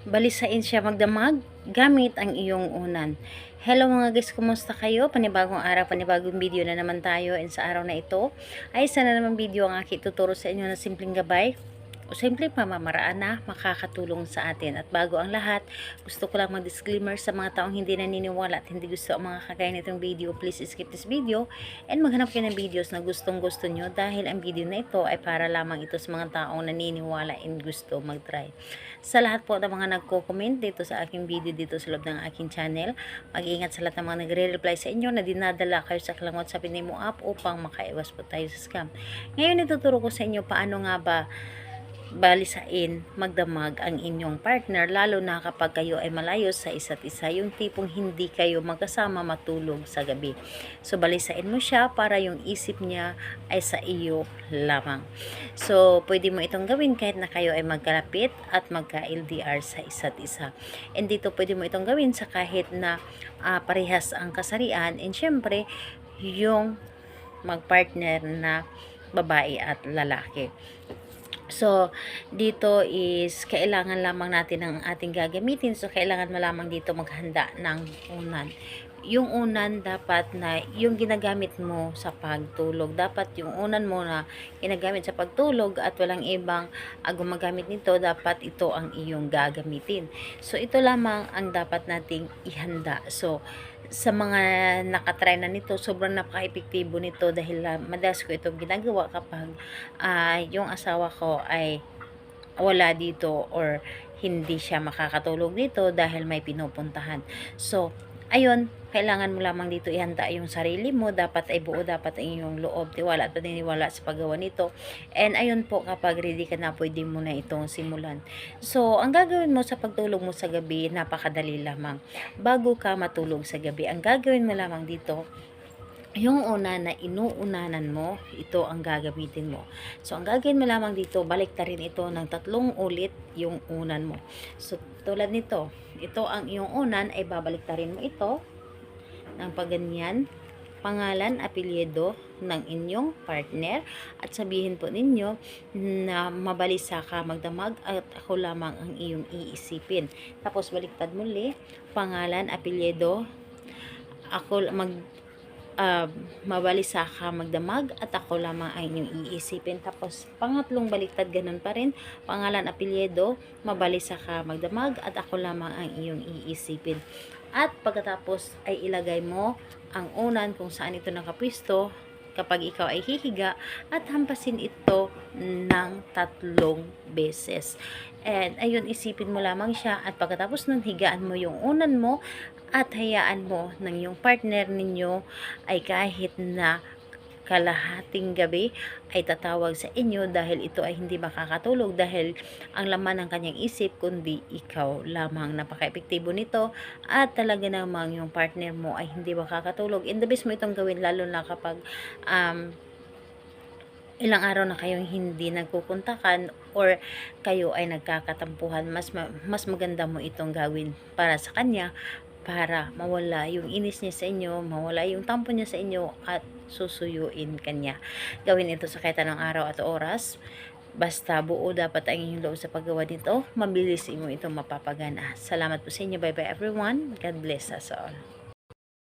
balisain siya magdamag gamit ang iyong unan. Hello mga guys, kumusta kayo? Panibagong araw, panibagong video na naman tayo, and sa araw na ito ay isa na naman video ang aking tuturo sa inyo na simpleng gabay o simpleng pamamaraan na makakatulong sa atin. At bago ang lahat, gusto ko lang mag-disclaimer sa mga taong hindi naniniwala at hindi gusto ang mga kagaya nitong video. Please skip this video and maghanap kayo ng videos na gustong gusto nyo, dahil ang video na ito ay para lamang ito sa mga taong naniniwala and gusto mag-try. Sa lahat po ng mga nagko-comment dito sa aking video dito sa loob ng aking channel, mag-iingat sa lahat ng mga nagre-reply sa inyo na dinadala kayo sa Kalangot sa Pinimo app upang makaiwas po tayo sa scam. Ngayon ituturo ko sa inyo paano nga ba balisain magdamag ang inyong partner, lalo na kapag kayo ay malayo sa isa't isa, yung tipong hindi kayo magkasama matulog sa gabi. So balisain mo siya para yung isip niya ay sa iyo lamang. So pwede mo itong gawin kahit na kayo ay magkalapit at magka-LDR sa isa't isa. And dito pwede mo itong gawin sa kahit na parehas ang kasarian, and syempre yung magpartner na babae at lalaki. So, dito is kailangan lamang natin ang ating gagamitin. So, kailangan mo lamang dito maghanda ng unan. Yung unan dapat na yung ginagamit mo sa pagtulog. Dapat yung unan mo na ginagamit sa pagtulog at walang ibang gumagamit nito, dapat ito ang iyong gagamitin. So, ito lamang ang dapat nating ihanda. So, sa mga nakatry na nito, sobrang napaka-epektibo nito, dahil madalas ko itong ginagawa kapag yung asawa ko ay wala dito or hindi siya makakatulog dito dahil may pinupuntahan. So, ayun, kailangan mo lamang dito ihanda yung sarili mo. Dapat ay buo, dapat ang iyong loob, tiwala at paniniwala sa paggawa nito. And ayun po, kapag ready ka na, pwede mo na itong simulan. So, ang gagawin mo sa pagtulog mo sa gabi, napakadali lamang. Bago ka matulog sa gabi, ang gagawin mo lamang dito, yung una na inuunanan mo, ito ang gagamitin mo. So, ang gagawin mo lamang dito, baliktarin ito ng 3 ulit yung unan mo. So, tulad nito, ito ang iyong unan, ay babaliktarin mo ito ng paganyan, pangalan, apelyido ng inyong partner, at sabihin po ninyo na mabalisa ka magdamag at ako lamang ang iyong iisipin. Tapos baliktad muli, pangalan, apelyido, ako mabalisa ka magdamag at ako lamang ay inyong iisipin. Tapos pangatlong baliktad, ganun pa rin, pangalan, apelyido, mabalisa ka magdamag at ako lamang ang iyong iisipin. At pagkatapos ay ilagay mo ang unan kung saan ito nakapwisto kapag ikaw ay hihiga, at hampasin ito ng 3 beses. And ayun, isipin mo lamang siya, at pagkatapos nun, higaan mo yung unan mo at hayaan mo ng yung partner ninyo ay kahit na kalahating gabi ay tatawag sa inyo, dahil ito ay hindi makakatulog dahil ang laman ng kanyang isip kundi ikaw lamang. Napaka-epektibo nito at talaga namang yung partner mo ay hindi makakatulog. And the best mo itong gawin lalo na kapag ilang araw na kayong hindi nagkukuntakan or kayo ay nagkakatampuhan. Mas maganda mo itong gawin para sa kanya, para mawala yung inis niya sa inyo, mawala yung tampo niya sa inyo, at susuyuin kanya. Gawin ito sa kahit anong araw at oras. Basta buo dapat ang inyong loob sa paggawa nito. Mabilis mo itong mapapagana. Salamat po sa inyo. Bye bye everyone. God bless us all.